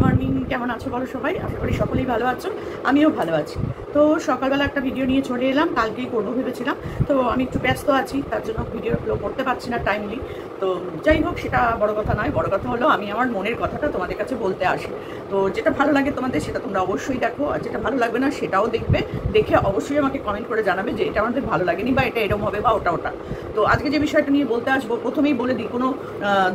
Morning, কেমন আছো বলো সবাই? আশা করি সকলেই ভালো আছো, আমিও ভালো আছি। তো সকালবেলা একটা ভিডিও নিয়ে চলে এলাম, কালকেই করবো ভেবেছিলাম। তো আমি একটু ব্যস্ত আছি, তার জন্য ভিডিওগুলো করতে পারছি না টাইমলি। তো যাই হোক, সেটা বড় কথা নয়। বড় কথা হলো আমি আমার মনের কথাটা তোমাদের কাছে বলতে আসি। তো যেটা ভালো লাগে তোমাদের সেটা তোমরা অবশ্যই দেখো, আর যেটা ভালো লাগবে না সেটাও দেখবে। দেখে অবশ্যই আমাকে কমেন্ট করে জানাবে যে এটা আমাদের ভালো লাগেনি বা এটা এরকম হবে বা ওটা ওটা। তো আজকে যে বিষয়টা নিয়ে বলতে আসবো, প্রথমেই বলে দিই, কোনো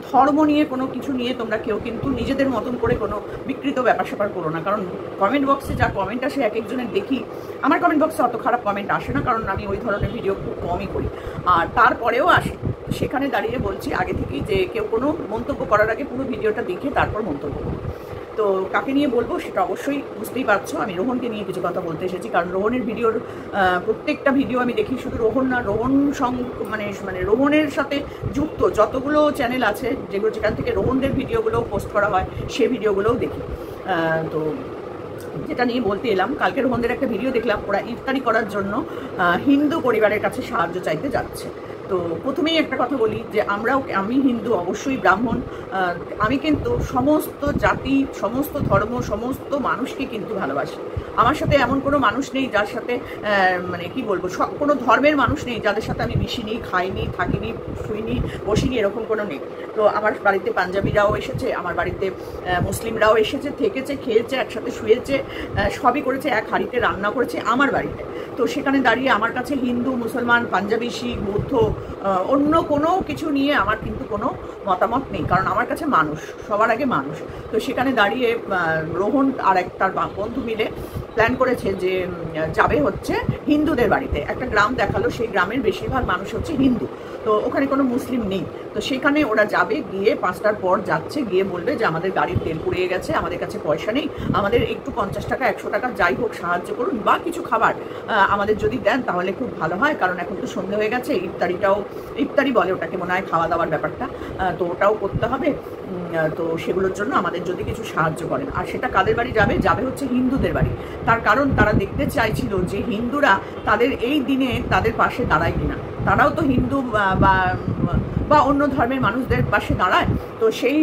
ধর্ম নিয়ে কোনো কিছু নিয়ে তোমরা কেউ কিন্তু নিজেদের মতন করে কোনো বিকৃত ব্যাপার স্যাপার করো না। কারণ কমেন্ট বক্সে যা কমেন্ট আসে এক একজনের দেখি, আমার কমেন্ট বক্সে অত খারাপ কমেন্ট আসে না, কারণ আমি ওই ধরনের ভিডিও খুব কমই করি। আর তারপরেও আসে, সেখানে দাঁড়িয়ে বলছি আগে থেকেই যে কেউ কোনো মন্তব্য করার আগে পুরো ভিডিওটা দেখে তারপর মন্তব্য করো। তো কাকে নিয়ে বলবো সেটা অবশ্যই বুঝতেই পারছো, আমি রোহনকে নিয়ে কিছু কথা বলতে এসেছি। কারণ রোহনের ভিডিওর প্রত্যেকটা ভিডিও আমি দেখি, শুধু রোহন না, রোহন মানে রোহনের সাথে যুক্ত যতগুলো চ্যানেল আছে, যেগুলো যেখান থেকে রোহনদের ভিডিওগুলো পোস্ট করা হয়, সেই ভিডিওগুলোও দেখি। তো যেটা নিয়ে বলতে এলাম, কালকে রোহনদের একটা ভিডিও দেখলাম, ওরা ইফতারি করার জন্য হিন্দু পরিবারের কাছে সাহায্য চাইতে যাচ্ছে। তো প্রথমেই একটা কথা বলি যে আমি হিন্দু, অবশ্যই ব্রাহ্মণ। আমি কিন্তু সমস্ত জাতি, সমস্ত ধর্ম, সমস্ত মানুষকে কিন্তু ভালোবাসি। আমার সাথে এমন কোনো মানুষ নেই যার সাথে মানে কি বলবো, কোনো ধর্মের মানুষ নেই যাদের সাথে আমি মিশিনি, খাইনি, থাকিনি, শুইনি, বসিনি, এরকম কোনো নেই। তো আমার বাড়িতে পাঞ্জাবিরাও এসেছে, আমার বাড়িতে মুসলিমরাও এসেছে, থেকেছে, খেয়েছে, একসাথে শুয়েছে, সবই করেছে, এক হাঁড়িতে রান্না করেছে আমার বাড়িতে। তো সেখানে দাঁড়িয়ে আমার কাছে হিন্দু, মুসলমান, পাঞ্জাবি, শিখ, বৌদ্ধ, অন্য কোনো কিছু নিয়ে আমার কিন্তু কোনো মতামত নেই। কারণ আমার কাছে মানুষ সবার আগে মানুষ। তো সেখানে দাঁড়িয়ে রোহন আর তার বন্ধু মিলে প্ল্যান করেছে যে যাবে হচ্ছে হিন্দুদের বাড়িতে। একটা গ্রাম দেখালো, সেই গ্রামের বেশিরভাগ মানুষ হচ্ছে হিন্দু, তো ওখানে কোনো মুসলিম নেই। তো সেখানে ওরা যাবে, গিয়ে 5টার পর যাচ্ছে, গিয়ে বলবে যে আমাদের গাড়ির তেল পুড়িয়ে গেছে, আমাদের কাছে পয়সা নেই, আমাদের একটু 50 টাকা 100 টাকা যাই হোক সাহায্য করুন, বা কিছু খাবার আমাদের যদি দেন তাহলে খুব ভালো হয়। কারণ এখন তো সন্ধে হয়ে গেছে, ইফতারি বলে ওটাকে, মনে হয় খাওয়া দাওয়ার ব্যাপারটা, তো ওটাও করতে হবে। তো সেগুলোর জন্য আমাদের যদি কিছু সাহায্য করেন। আর সেটা কাদের বাড়ি যাবে? যাবে হচ্ছে হিন্দুদের বাড়ি। তার কারণ তারা দেখতে চাইছিল যে হিন্দুরা তাদের এই দিনে তাদের পাশে দাঁড়ায় কিনা। তারাও তো হিন্দু বা অন্য ধর্মের মানুষদের পাশে দাঁড়ায়। তো সেই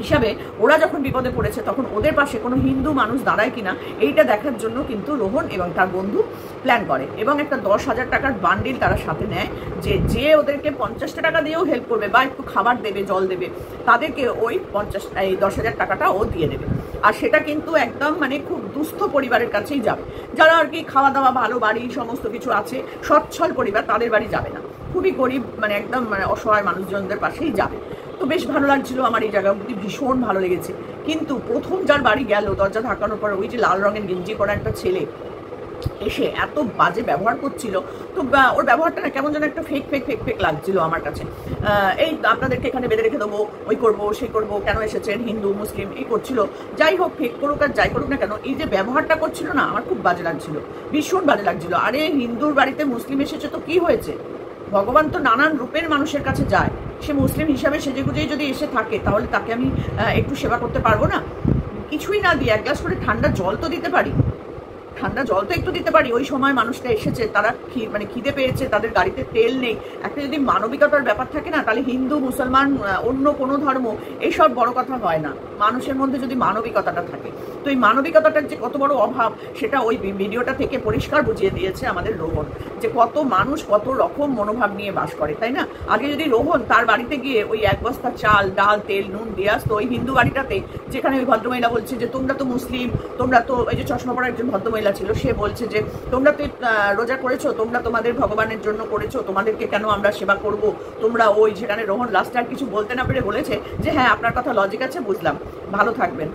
হিসাবে ওরা যখন বিপদে পড়েছে তখন ওদের পাশে কোনো হিন্দু মানুষ দাঁড়ায় কিনা, এইটা দেখার জন্য কিন্তু রোহন এবং তার বন্ধু প্ল্যান করে, এবং একটা 10,000 টাকার বান্ডিল তারা সাথে নেয়, যে ওদেরকে 50 টাকা দিয়েও হেল্প করবে বা একটু খাবার দেবে, জল দেবে, তাদেরকে ওই 10,000 টাকাটা ও দিয়ে দেবে। আর সেটা কিন্তু একদম মানে খুব দুস্থ পরিবারের কাছেই যাবে, যারা আর কি খাওয়া দাওয়া, ভালো বাড়ি, সমস্ত কিছু আছে, সচ্ছল পরিবার, তাদের বাড়ি যাবে না। খুবই গরিব, মানে একদম মানে অসহায় মানুষজনদের পাশেই যাবে। তো বেশ ভালো লাগছিল, আমার এই জায়গাগুলি ভীষণ ভালো লেগেছে। কিন্তু প্রথম যার বাড়ি গেল, দরজা ধাক্কানোর পর ওই যে লাল রঙের গেঞ্জি পরা একটা ছেলে এসে এত বাজে ব্যবহার করছিল। তো ওর ব্যবহারটা না কেমন যেন একটা ফেক লাগছিল আমার কাছে। এই আপনাদেরকে এখানে বেঁধে রেখে দেবো, ওই করবো, সেই করবো, কেন এসেছেন, হিন্দু মুসলিম, এই করছিল। যাই হোক, ফেক করুক আর যাই করুক না কেন, এই যে ব্যবহারটা করছিল না, আমার খুব বাজে লাগছিল, ভীষণ বাজে লাগছিল। আরে হিন্দুর বাড়িতে মুসলিম এসেছে তো কি হয়েছে? ভগবান তো নানান রূপের মানুষের কাছে যায়। সে মুসলিম হিসাবে সেজেগুজেই যদি এসে থাকে, তাহলে তাকে আমি একটু সেবা করতে পারবো না? কিছুই না দিয়ে 1 গ্লাস করে ঠান্ডা জল তো দিতে পারি, ঠান্ডা জল তো একটু দিতে পারি। ওই সময় মানুষটা এসেছে, তারা মানে খিদে পেয়েছে, তাদের গাড়িতে তেল নেই। একটা যদি মানবিকতার ব্যাপার থাকে না, তাহলে হিন্দু, মুসলমান, অন্য কোনো ধর্ম, এইসব বড় কথা হয় না। মানুষের মধ্যে যদি মানবিকতাটা থাকে, তো এই মানবিকতাটার যে কত বড় অভাব, সেটা ওই ভিডিওটা থেকে পরিষ্কার বুঝিয়ে দিয়েছে আমাদের রোহন, যে কত মানুষ কত রকম মনোভাব নিয়ে বাস করে, তাই না? আগে যদি রোহন তার বাড়িতে গিয়ে ওই 1 বস্তা চাল, ডাল, তেল, নুন দিয়ে আসতো ওই হিন্দু বাড়িটাতে, যেখানে ওই ভদ্রমহিলা বলছে যে তোমরা তো মুসলিম, তোমরা তো, ওই যে চশমা পরা একজন ভদ্রমহিলা ছিল, সে বলছে যে তোমরা তো রোজা করেছো, তোমরা তোমাদের ভগবানের জন্য করেছো, তোমাদেরকে কেন আমরা সেবা করব? তোমরা ওই, যেখানে রোহন লাস্টে আর কিছু বলতে না পেরে বলেছে যে হ্যাঁ আপনার কথা লজিক আছে, বুঝলাম, ভালো থাকবেন,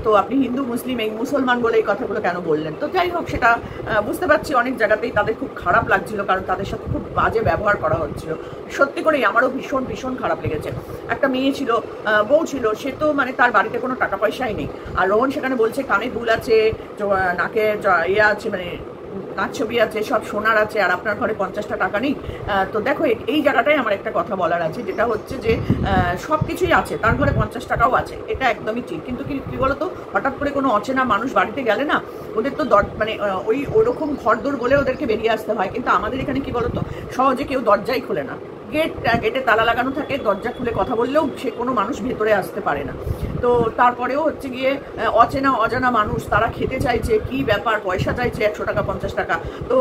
তো আপনি হিন্দু, মুসলিম, এই মুসলমান বলে এই কথাগুলো কেন বললেন? তো যাই হোক, সেটা বুঝতে পারছি অনেক জায়গাতেই তাদের খুব খারাপ লাগছিল, কারণ তাদের সাথে খুব বাজে ব্যবহার করা হচ্ছিল। সত্যি করেই আমারও ভীষণ খারাপ লেগেছে। একটা মেয়ে ছিল, বউ ছিল, সে তো মানে তার বাড়িতে কোনো টাকা পয়সাই নেই। আর রোহন সেখানে বলছে কানে দুল আছে, নাকে ইয়ে আছে, মানে নাচ ছবি আছে, সব সোনার আছে, আর আপনার ঘরে 50টা টাকা নেই। তো দেখো, এই জায়গাটায় আমার একটা কথা বলার আছে, যেটা হচ্ছে যে সব কিছুই আছে, তার ঘরে 50 টাকাও আছে, এটা একদমই ঠিক। কিন্তু কি বলতো, হঠাৎ করে কোনো অচেনা মানুষ বাড়িতে গেলে না, ওদের তো মানে ওরকম ঘরদোর বলে ওদেরকে বেরিয়ে আসতে হয়। কিন্তু আমাদের এখানে কি বলতো, সহজে কেউ দরজাই খোলে না, গেটে তালা লাগানো থাকে, দরজা খুলে কথা বললেও সে কোনো মানুষ ভেতরে আসতে পারে না। তো তারপরেও হচ্ছে গিয়ে অচেনা অজানা মানুষ, তারা খেতে চাইছে, কি ব্যাপার, পয়সা চাইছে 100 টাকা 50 টাকা, তো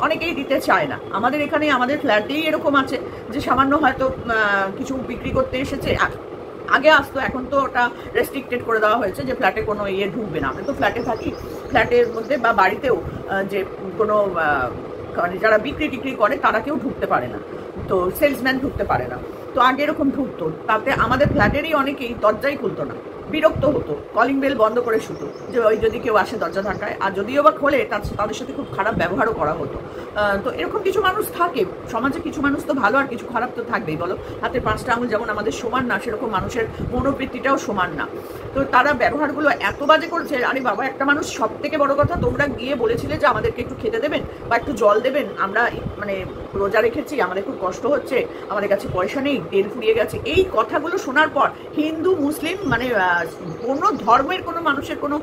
অনেকেই দিতে চায় না। আমাদের এখানে আমাদের ফ্ল্যাটেই এরকম আছে যে সামান্য হয়তো কিছু বিক্রি করতে এসেছে, আগে আসতো, এখন তো ওটা রেস্ট্রিক্টেড করে দেওয়া হয়েছে যে ফ্ল্যাটে কোনো ঢুকবে না। আমি তো ফ্ল্যাটে থাকি, ফ্ল্যাটের মধ্যে বা বাড়িতেও যে কোনো যারা বিক্রি টিক্রি করে তারা কেউ ঢুকতে পারে না, তো সেলসম্যান ঢুকতে পারে না। তো আগে এরকম ঢুকতো, তাতে আমাদের ফ্ল্যাটেরই অনেকেই দরজাই খুলতো না, বিরক্ত হতো, কলিং বেল বন্ধ করে শুতো, যে ওই যদি কেউ আসে দরজা ধাক্কায়, আর যদিও বা খোলে তাদের সাথে খুব খারাপ ব্যবহারও করা হতো। তো এরকম কিছু মানুষ থাকে সমাজে, কিছু মানুষ তো ভালো আর কিছু খারাপ তো থাকবেই, বলো। হাতে 5টা আঙুল যেমন আমাদের সমান না, সেরকম মানুষের মনোবৃত্তিটাও সমান না। তো তারা ব্যবহারগুলো এত বাজে করছে। আরে বাবা, একটা মানুষ, সব থেকে বড় কথা, তোমরা গিয়ে বলেছিলে যে আমাদেরকে একটু খেতে দেবেন বা একটু জল দেবেন, আমরা মানে রোজা রেখেছি, আমাদের খুব কষ্ট হচ্ছে, আমাদের কাছে পয়সা নেই, তেল ফুরিয়ে গেছে। এই কথাগুলো শোনার পর হিন্দু মুসলিম মানে কোনো ধর্মের কোনো মানুষের কোনো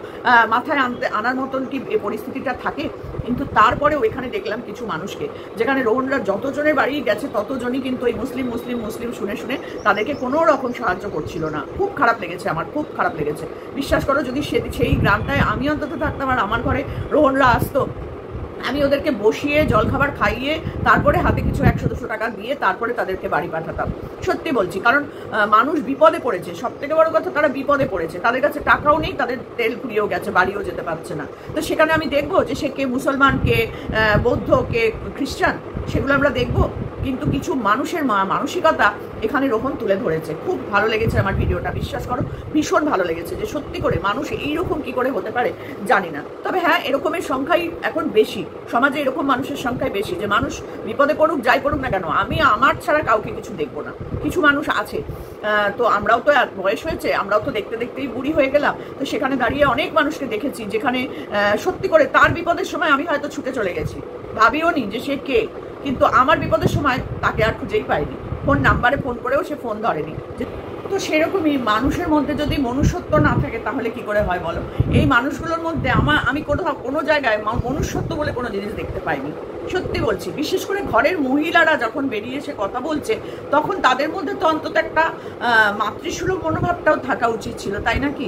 মাথায় আনার মতন কি পরিস্থিতিটা থাকে? কিন্তু তারপরেও এখানে দেখলাম কিছু মানুষকে, যেখানে রোহনরা যতজনের বাড়ি গেছে ততজনই কিন্তু এই মুসলিম মুসলিম মুসলিম শুনে শুনে তাদেরকে কোনো রকম সাহায্য করছিল না। খুব খারাপ লেগেছে, আমার খুব খারাপ লেগেছে। বিশ্বাস করো, যদি সেই গ্রামটায় আমি অন্তত থাকতাম আর আমার ঘরে রোহনরা আসতো, আমি ওদেরকে বসিয়ে জলখাবার খাইয়ে তারপরে হাতে কিছু 100-200 টাকা দিয়ে তারপরে তাদেরকে বাড়ি পাঠাতাম। সত্যি বলছি, কারণ মানুষ বিপদে পড়েছে, সব থেকে বড় কথা তারা বিপদে পড়েছে, তাদের কাছে টাকাও নেই, তাদের তেল ফুরিয়েও গেছে, বাড়িও যেতে পারছে না। তো সেখানে আমি দেখবো যে সে কে মুসলমান, কে বৌদ্ধ, কে খ্রিস্টান, সেগুলো আমরা দেখবো। কিন্তু কিছু মানুষের মানসিকতা এখানে রোহন তুলে ধরেছে। খুব ভালো লেগেছে আমার ভিডিওটা, বিশ্বাস করো ভীষণ ভালো লেগেছে, যে সত্যি করে মানুষ এইরকম কি করে হতে পারে জানি না। তবে হ্যাঁ, এরকমের সংখ্যাই এখন বেশি, সমাজে এরকম মানুষের সংখ্যাই বেশি, যে মানুষ বিপদে পড়ুক, যাই পড়ুক না কেন, আমি আমার ছাড়া কাউকে কিছু দেখবো না। কিছু মানুষ আছে, তো আমরাও তো বয়স হয়েছে, আমরাও তো দেখতে দেখতেই বুড়ি হয়ে গেলাম। তো সেখানে দাঁড়িয়ে অনেক মানুষকে দেখেছি, যেখানে সত্যি করে তার বিপদের সময় আমি হয়তো ছুটে চলে গেছি, ভাবিও নি যে সে কে, কিন্তু আমার বিপদের সময় তাকে আর খুঁজেই পাইনি, ফোন নাম্বারে ফোন করেও সে ফোন ধরেনি। তো সেরকমই মানুষের মধ্যে যদি মনুষ্যত্ব না থাকে তাহলে কি করে হয় বলো? এই মানুষগুলোর মধ্যে আমি কোনো জায়গায় মনুষ্যত্ব বলে কোনো জিনিস দেখতে পাইনি, সত্যি বলছি। বিশেষ করে ঘরের মহিলারা যখন বেরিয়ে এসে কথা বলছে, তখন তাদের মধ্যে তো অন্তত একটা মাতৃসুলভ মনোভাবটাও থাকা উচিত ছিল, তাই নাকি?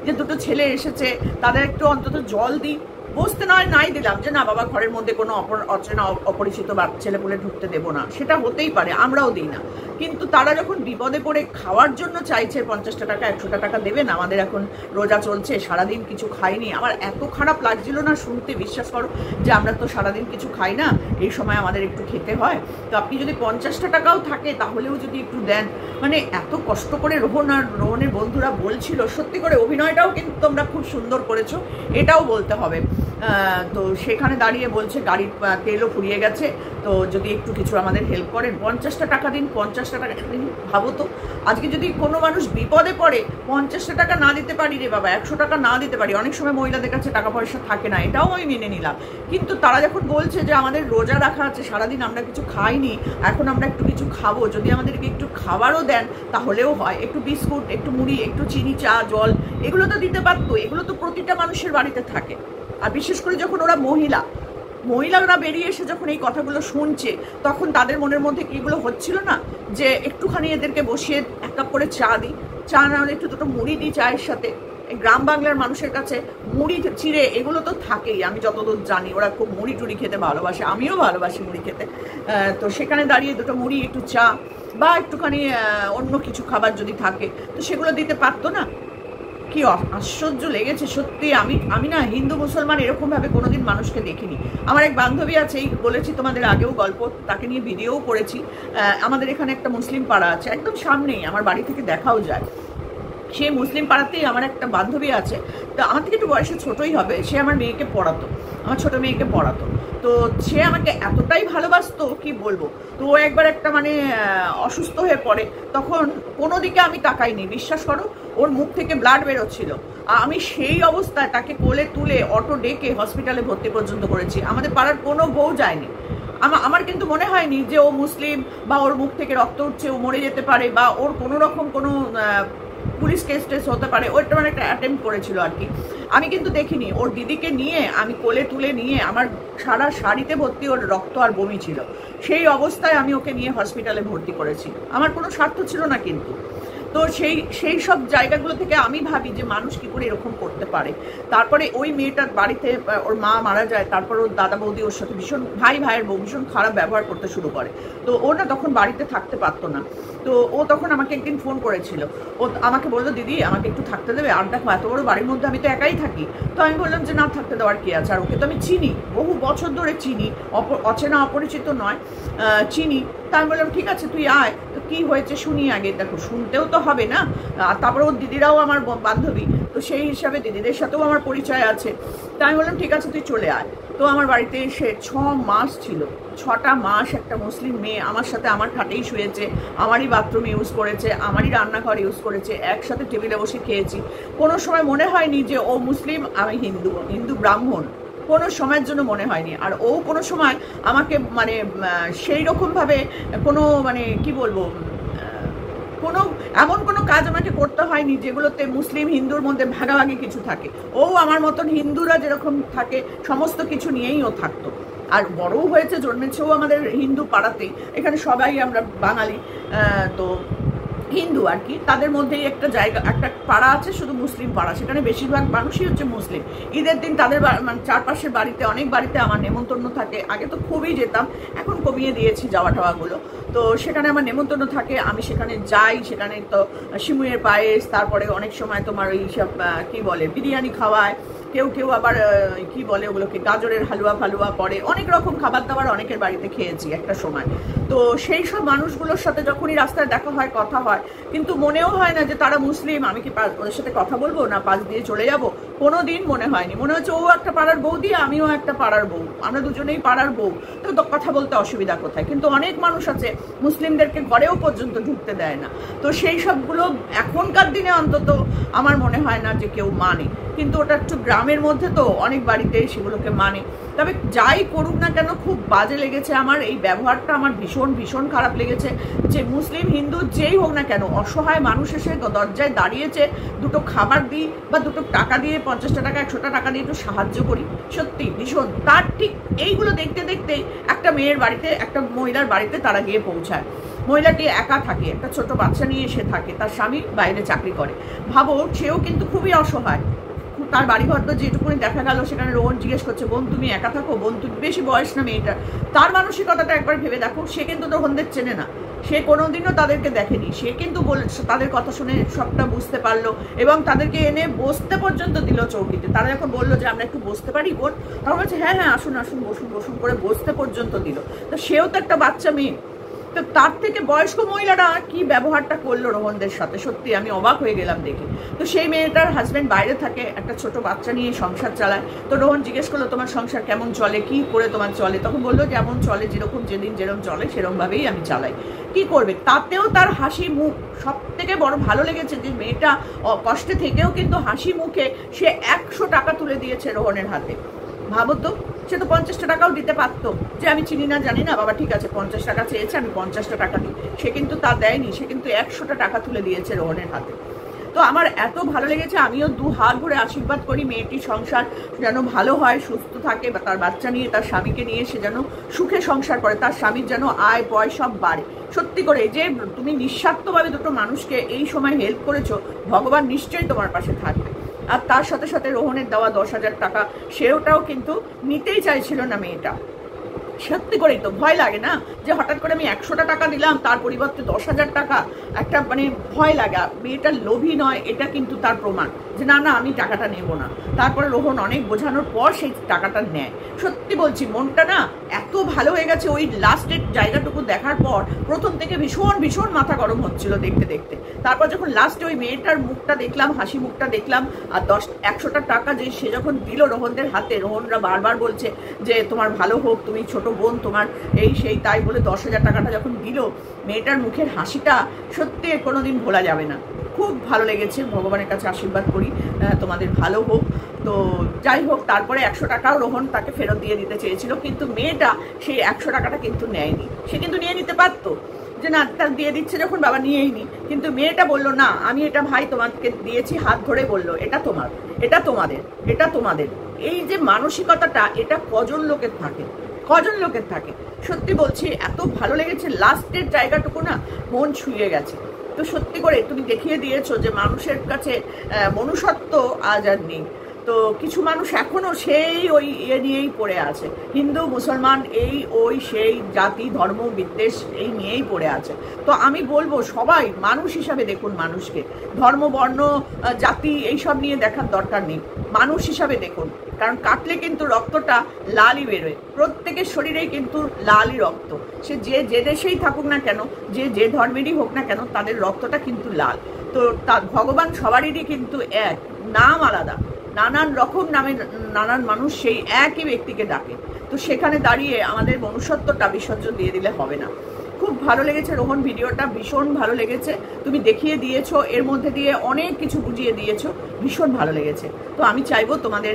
যে দুটো ছেলে এসেছে, তাদের একটু অন্তত জল দিই, বসতে নয় নাই দিলাম, যে না বাবা ঘরের মধ্যে কোনো অচেনা অপরিচিত ছেলেপুলে ঢুকতে দেবো না, সেটা হতেই পারে, আমরাও দিই না। কিন্তু তারা যখন বিপদে পড়ে খাওয়ার জন্য চাইছে, 50 টাকা 100 টাকা দেবেন, আমাদের এখন রোজা চলছে, সারাদিন কিছু খাইনি, আমার এত খারাপ লাগছিল না শুনতে, বিশ্বাস করো, যে আমরা তো সারাদিন কিছু খাই না, এই সময় আমাদের একটু খেতে হয়, তো আপনি যদি 50 টাকাও থাকে তাহলেও যদি একটু দেন। মানে এত কষ্ট করে রোহনের বন্ধুরা বলছিল, সত্যি করে অভিনয়টাও কিন্তু তোমরা খুব সুন্দর করেছো, এটাও বলতে হবে। তো সেখানে দাঁড়িয়ে বলছে গাড়ির তেলও ফুরিয়ে গেছে, তো যদি একটু কিছু আমাদের হেল্প করেন, 50টা টাকা দিন, 50টা টাকা দিন। ভাবো তো, আজকে যদি কোনো মানুষ বিপদে পড়ে 50টা টাকা না দিতে পারি রে বাবা, 100 টাকা না দিতে পারি, অনেক সময় মহিলাদের কাছে টাকা পয়সা থাকে না, এটাও আমি মেনে নিলাম। কিন্তু তারা যখন বলছে যে আমাদের রোজা রাখা আছে, সারাদিন আমরা কিছু খাইনি, এখন আমরা একটু কিছু খাবো, যদি আমাদেরকে একটু খাবারও দেন তাহলেও হয়, একটু বিস্কুট, একটু মুড়ি, একটু চিনি, চা, জল, এগুলো তো দিতে পারতো, এগুলো তো প্রতিটা মানুষের বাড়িতে থাকে। আর বিশেষ করে যখন ওরা মহিলারা বেরিয়ে এসে যখন এই কথাগুলো শুনছে, তখন তাদের মনের মধ্যে কি এগুলো হচ্ছিল না, যে একটুখানি এদেরকে বসিয়ে 1 কাপ করে চা দিই, চা না হলে একটু দুটো মুড়ি দিই চায়ের সাথে। গ্রাম বাংলার মানুষের কাছে মুড়ি চিড়ে এগুলো তো থাকেই, আমি যতদূর জানি ওরা খুব মুড়ি টুড়ি খেতে ভালোবাসে, আমিও ভালোবাসি মুড়ি খেতে। তো সেখানে দাঁড়িয়ে দুটো মুড়ি, একটু চা বা একটুখানি অন্য কিছু খাবার যদি থাকে, তো সেগুলো দিতে পারতো না? কি আশ্চর্য লেগেছে সত্যি। আমি না হিন্দু মুসলমান এরকম ভাবে কোনোদিন মানুষকে দেখিনি। আমার এক বান্ধবী আছে, এই বলেছি তোমাদের আগেও গল্প, তাকে নিয়ে ভিডিওও করেছি। আমাদের এখানে একটা মুসলিম পাড়া আছে, একদম সামনেই, আমার বাড়ি থেকে দেখাও যায়। সে মুসলিম পাড়াতেই আমার একটা বান্ধবী আছে, তো আমার থেকে একটু বয়সে ছোটই হবে, সে আমার মেয়েকে পড়াতো, আমার ছোট মেয়েকে পড়াতো। তো সে আমাকে এতটাই ভালোবাসতো কি বলবো। তো ও একবার একটা মানে অসুস্থ হয়ে পড়ে, তখন কোনো দিকে আমি তাকাইনি, বিশ্বাস করো, ওর মুখ থেকে ব্লাড বেরোচ্ছিল, আমি সেই অবস্থায় তাকে কোলে তুলে অটো ডেকে হসপিটালে ভর্তি পর্যন্ত করেছি। আমাদের পাড়ার কোনো বউ যায়নি। আমার কিন্তু মনে হয়নি যে ও মুসলিম বা ওর মুখ থেকে রক্ত উঠছে, ও মরে যেতে পারে, বা ওর কোনো রকম কোনো পুলিশ কেস টেস হতে পারে, ওইটা মানে একটা অ্যাটেম্প করেছিল আর কি। আমি কিন্তু দেখিনি। ওর দিদিকে নিয়ে আমি কোলে তুলে নিয়ে, আমার সারা শাড়িতে ভর্তি ওর রক্ত আর বমি ছিল, সেই অবস্থায় আমি ওকে নিয়ে হসপিটালে ভর্তি করেছি। আমার কোনো স্বার্থ ছিল না কিন্তু। তো সেই সব জায়গাগুলো থেকে আমি ভাবি যে মানুষ কি করে এরকম করতে পারে। তারপরে ওই মেয়েটার বাড়িতে ওর মা মারা যায়, তারপর ওর দাদা বৌদি ওর সাথে ভীষণ, ভাইয়ের বউ ভীষণ খারাপ ব্যবহার করতে শুরু করে। তো ও না তখন বাড়িতে থাকতে পারতো না। তো ও তখন আমাকে একদিন ফোন করেছিল। ও আমাকে বললো, দিদি আমাকে একটু থাকতে দেবে? আর দেখো এত বড় বাড়ির মধ্যে আমি তো একাই থাকি। তো আমি বললাম যে না, থাকতে দেওয়ার কি আছে, আর ওকে তো আমি চিনি, বহু বছর ধরে চিনি, অচেনা অপরিচিত নয়, চিনি। তা আমি বললাম ঠিক আছে তুই আয়। তো কি হয়েছে শুনি আগে, দেখো শুনতেও তো হবে না। আর তারপরে ওর দিদিরাও আমার বান্ধবী, তো সেই হিসাবে দিদিদের সাথেও আমার পরিচয় আছে। তাই আমি বললাম ঠিক আছে তুই চলে আয়। তো আমার বাড়িতে এসে 6 মাস ছিল, 6টা মাস একটা মুসলিম মেয়ে আমার সাথে আমার খাটেই শুয়েছে, আমারই বাথরুম ইউজ করেছে, আমারই রান্নাঘর ইউজ করেছে, একসাথে টেবিলে বসে খেয়েছি। কোনো সময় মনে হয়নি যে ও মুসলিম আমি হিন্দু ব্রাহ্মণ, কোনো সময়ের জন্য মনে হয়নি। আর ও কোনো সময় আমাকে মানে সেই রকমভাবে কোনো মানে কি বলবো, কোনো এমন কোনো কাজ আমাকে করতে হয়নি যেগুলোতে মুসলিম হিন্দুর মধ্যে ভাগাভাগি কিছু থাকে। ও আমার মতন হিন্দুরা যেরকম থাকে সমস্ত কিছু নিয়েই ও থাকতো। আর বড়ও হয়েছে, জন্মেছেও আমাদের হিন্দু পাড়াতেই। এখানে সবাই আমরা বাঙালি, তো হিন্দু আর কি। তাদের মধ্যেই একটা জায়গা, একটা পাড়া আছে শুধু মুসলিম পাড়া, সেখানে বেশিরভাগ মানুষই হচ্ছে মুসলিম। ঈদের দিন তাদের মানে চারপাশের বাড়িতে, অনেক বাড়িতে আমার নেমন্তন্ন থাকে। আগে তো খুবই যেতাম, এখন কমিয়ে দিয়েছি যাওয়া টাওয়াগুলো। তো সেখানে আমার নেমন্তন্ন থাকে, আমি সেখানে যাই। সেখানে তো সিমুইয়ের পায়েস, তারপরে অনেক সময় তোমার ওই সব কি বলে বিরিয়ানি খাওয়ায়, কেউ আবার কি বলে ওগুলোকে গাজরের হালুয়া ফালুয়া করে, অনেক রকম খাবার দাবার অনেকের বাড়িতে খেয়েছি একটা সময়। তো সেই সব মানুষগুলোর সাথে যখনই রাস্তায় দেখা হয়, কথা হয়, কিন্তু মনেও হয় না যে তারা মুসলিম, আমি কি ওদের সাথে কথা বলবো না পাশ দিয়ে চলে যাব, কোনো দিন মনে হয়নি। মনে হচ্ছে ও একটা পাড়ার বৌদি, আমিও একটা পাড়ার বউ, আমরা দুজনেই পাড়ার বউ, তো কথা বলতে অসুবিধা কোথায়। কিন্তু অনেক মানুষ আছে মুসলিমদেরকে ঘরেও পর্যন্ত ঢুকতে দেয় না। তো সেই সবগুলো এখনকার দিনে অন্তত আমার মনে হয় না যে কেউ মানে, কিন্তু ওটা একটু গ্রামের মধ্যে তো অনেক বাড়িতে সেগুলোকে মানে। তবে যাই করুক না কেন খুব বাজে লেগেছে আমার এই ব্যবহারটা, আমার ভীষণ ভীষণ খারাপ লেগেছে। যে মুসলিম হিন্দু যেই হোক না কেন, অসহায় মানুষ এসে দরজায় দাঁড়িয়েছে, দুটো খাবার দিই বা দুটো টাকা দিয়ে, 50টা টাকা 100টা টাকা দিয়ে একটু সাহায্য করি, সত্যি ভীষণ। তার ঠিক এইগুলো দেখতে দেখতেই একটা মেয়ের বাড়িতে, একটা মহিলার বাড়িতে তারা গিয়ে পৌঁছায়। মহিলাটি একা থাকে, একটা ছোট বাচ্চা নিয়ে এসে থাকে, তার স্বামী বাইরে চাকরি করে। ভাবো সেও কিন্তু খুবই অসহায়। তার বাড়িঘর তো যেটুকুনি দেখা গেল, সেখানে রোহন জিজ্ঞেস করছে বোন তুমি একা থাকো, বোন তুমি, বেশি বয়স না মেয়েটার। তার মানসিকতাটা একবার ভেবে দেখো, সে কিন্তু রোহনদের চেনে না, সে কোনোদিনও তাদেরকে দেখেনি। সে কিন্তু তাদের কথা শুনে সবটা বুঝতে পারলো এবং তাদেরকে এনে বসতে পর্যন্ত দিল চৌকিতে। তারা যখন বললো যে আমরা একটু বসতে পারি বোন, তখন বলছে হ্যাঁ হ্যাঁ আসুন আসুন বসুন বসুন করে বসতে পর্যন্ত দিল। তো সেও তো একটা বাচ্চা মেয়ে। তো তার থেকে বয়স্ক মহিলারা কি ব্যবহারটা করলো রোহনদের সাথে, সত্যি আমি অবাক হয়ে গেলাম দেখে। তো সেই মেয়েটার হাজব্যান্ড বাইরে থাকে, একটা ছোট বাচ্চা নিয়ে সংসার চালায়। তো রোহন জিজ্ঞেস করলো তোমার সংসার কেমন চলে, কি করে তোমার চলে? তখন বললো যেমন চলে, যেরকম যেদিন যেরকম চলে সেরকমভাবেই আমি চালাই। কি করবে, তাতেও তার হাসি মুখ। সব থেকে বড় ভালো লেগেছে যে মেয়েটা কষ্টে থেকেও কিন্তু হাসি মুখে সে 100 টাকা তুলে দিয়েছে রোহনের হাতে। ভাবো তো, সে তো 50টা টাকাও দিতে পারতো, যে আমি চিনি না জানি না বাবা ঠিক আছে 50 টাকা চেয়েছে আমি 50টা টাকা দিই। সে কিন্তু তা দেয়নি, সে কিন্তু 100টা টাকা তুলে দিয়েছে রোহনের হাতে। তো আমার এত ভালো লেগেছে, আমিও 2 হাত ভরে আশীর্বাদ করি মেয়েটির সংসার যেন ভালো হয়, সুস্থ থাকে, বা তার বাচ্চা নিয়ে, তার স্বামীকে নিয়ে সে যেন সুখে সংসার করে, তার স্বামীর যেন আয় পয়সা সব বাড়ে। সত্যি করে যে তুমি নিঃস্বার্থভাবে দুটো মানুষকে এই সময় হেল্প করেছো, ভগবান নিশ্চয়ই তোমার পাশে থাকবে। আর তার সাথে সাথে রোহনের দেওয়া 10,000 টাকা সেটাও কিন্তু নিতেই চাইছিল না মেয়েটা। সত্যি করেই তো ভয় লাগে না, যে হঠাৎ করে আমি 100টা টাকা দিলাম তার পরিবর্তে 10,000 টাকা, একটা মানে ভয় লাগা। মেয়েটার লোভী নয়, এটা কিন্তু তার প্রমাণ যে না না আমি টাকাটা নেব না। তারপরে রোহন অনেক বোঝানোর পর সেই টাকাটা নেয়। সত্যি বলছি মনটা না এত ভালো হয়ে গেছে ওই লাস্টের জায়গাটুকু দেখার পর। প্রথম থেকে ভীষণ ভীষণ মাথা গরম হচ্ছিল দেখতে দেখতে, তারপর যখন লাস্টে ওই মেয়েটার মুখটা দেখলাম, হাসি মুখটা দেখলাম, আর 100টা টাকা যে সে যখন দিল রোহনদের হাতে, রোহনরা বারবার বলছে যে তোমার ভালো হোক, তুমি ছোট বোন, তোমার এই সেই তাই বলে 10,000 টাকাটা যখন দিল, মেয়েটার মুখের হাসিটা সত্যি কোনোদিন ভোলা যাবে না। খুব ভালো লেগেছে, ভগবানের কাছে আশীর্বাদ করি তোমাদের ভালো হোক। তো যাই হোক, তারপরে 100 টাকাও রোহন তাকে ফেরত দিয়ে দিতে চেয়েছিল, কিন্তু মেয়েটা সেই 100 টাকাটা কিন্তু নেয়নি। সে কিন্তু নিয়ে নিতে পারতো, যে না তার দিয়ে দিচ্ছে যখন বাবা নিয়েই নি। কিন্তু মেয়েটা বলল না, আমি এটা ভাই তোমাকে দিয়েছি, হাত ধরে বললো এটা তোমার, এটা তোমাদের, এটা তোমাদের। এই যে মানসিকতাটা, এটা কজন লোকের থাকে, কজন লোকের থাকে। সত্যি বলছি, এত ভালো লেগেছে, লাস্টের জায়গাটুকু না মন ছুঁয়ে গেছে। তো সত্যি করে তুমি দেখিয়ে দিয়েছো যে মানুষের কাছে মনুষ্যত্ব আজ আর নেই। তো কিছু মানুষ এখনো সেই ওই নিয়েই পড়ে আছে, হিন্দু মুসলমান এই ওই সেই জাতি ধর্ম বিদ্বেষ এই নিয়েই পড়ে আছে। তো আমি বলবো সবাই মানুষ হিসাবে দেখুন মানুষকে, ধর্ম বর্ণ জাতি এইসব নিয়ে দেখার দরকার নেই, মানুষ হিসাবে দেখুন। কারণ কাটলে কিন্তু রক্তটা লালই বেরোয়, প্রত্যেকের শরীরেই কিন্তু লালই রক্ত। সে যে দেশেই থাকুক না কেন, যে ধর্মেরই হোক না কেন, তাদের রক্তটা কিন্তু লাল। তো ভগবান সবারই কিন্তু এক, নাম আলাদা, নানান রকম নামে নানান মানুষ সেই একই ব্যক্তিকে ডাকে। তো সেখানে দাঁড়িয়ে আমাদের মনুষ্যত্বটা বিসর্জন দিয়ে দিলে হবে না। খুব ভালো লেগেছে রোহন, ভিডিওটা ভীষণ ভালো লেগেছে, তুমি দেখিয়ে দিয়েছো, এর মধ্যে দিয়ে অনেক কিছু বুঝিয়ে দিয়েছো, ভীষণ ভালো লেগেছে। তো আমি চাইবো তোমাদের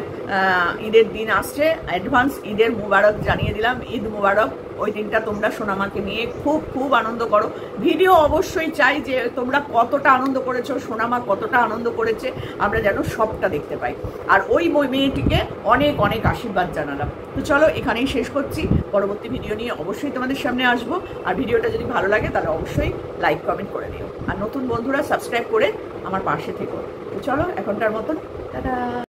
ঈদের দিন আসছে, অ্যাডভান্স ঈদের মুবারক জানিয়ে দিলাম, ঈদ মুবারক। ওই দিনটা তোমরা সোনামাকে নিয়ে খুব খুব আনন্দ করো। ভিডিও অবশ্যই চাই যে তোমরা কতটা আনন্দ করেছো, সোনামা কতটা আনন্দ করেছে, আমরা যেন সবটা দেখতে পাই। আর ওই মেয়েটিকে অনেক অনেক আশীর্বাদ জানালাম। তো চলো এখানেই শেষ করছি, পরবর্তী ভিডিও নিয়ে অবশ্যই তোমাদের সামনে আসবো। আর ভিডিওটা যদি ভালো লাগে তাহলে অবশ্যই লাইক কমেন্ট করে দিও, আর নতুন বন্ধুরা সাবস্ক্রাইব করে আমার পাশে থেকো। তো চলো এখনকার মতন টাটা।